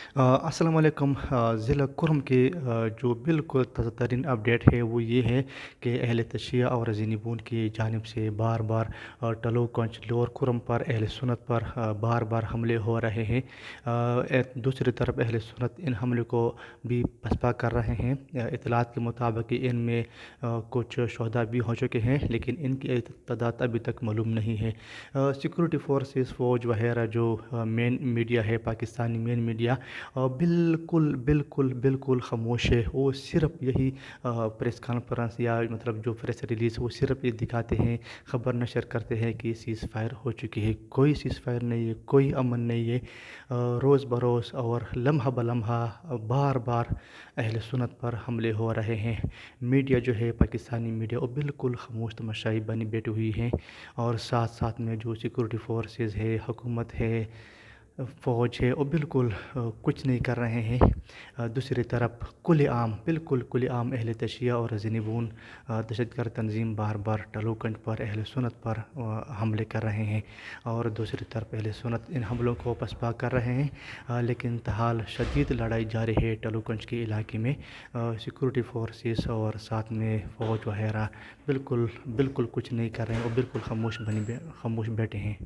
अस्सलाम वालेकुम। ज़िला कुर्म के जो बिल्कुल ताज़ा तरीन अपडेट है वो ये है कि अहल तशिया और ज़ीनीबून की जानिब से बार बार टलो कंच लोअर कुर्म पर अहल सुन्नत पर बार बार हमले हो रहे हैं। दूसरी तरफ अहल सुन्नत इन हमले को भी पसपा कर रहे हैं। इतलात के मुताबिक इनमें कुछ शहदा भी हो चुके हैं, लेकिन इनकी तादाद अभी तक मालूम नहीं है। सिक्योरिटी फोर्सेस फ़ौज वगैरह जो मेन मीडिया है, पाकिस्तानी मेन मीडिया बिल्कुल बिल्कुल बिल्कुल खामोश है। वो सिर्फ यही प्रेस कॉन्फ्रेंस या मतलब जो प्रेस रिलीज़ वो सिर्फ ये दिखाते हैं, ख़बर नशर करते हैं कि सीज़ फायर हो चुकी है। कोई सीज़ फायर नहीं है, कोई अमन नहीं है। रोज़ बरोज़ और लम्हा बलम्हा बार बार अहल सुन्नत पर हमले हो रहे हैं। मीडिया जो है, पाकिस्तानी मीडिया, वो बिल्कुल खामोश तमाशाई बनी बैठी हुई है। और साथ साथ में जो सिक्योरिटी फोर्सेस है, हुकूमत है, फ़ौज है, वो बिल्कुल कुछ नहीं कर रहे हैं। दूसरी तरफ खुलेआम, बिल्कुल खुलेआम अहल तशिया और ज़ीनीबून दहशतगर्द तंजीम बार बार टलोकंड पर अहल सुन्नत पर हमले कर रहे हैं। और दूसरी तरफ अहल सुन्नत इन हमलों को पसपा कर रहे हैं। लेकिन ताहाल शदीद लड़ाई जारी है टलोकंज के इलाके में। सिक्योरिटी फोर्सेस और साथ में फ़ौज वगैरह बिल्कुल बिल्कुल कुछ नहीं कर रहे हैं और बिल्कुल खामोश बैठे हैं।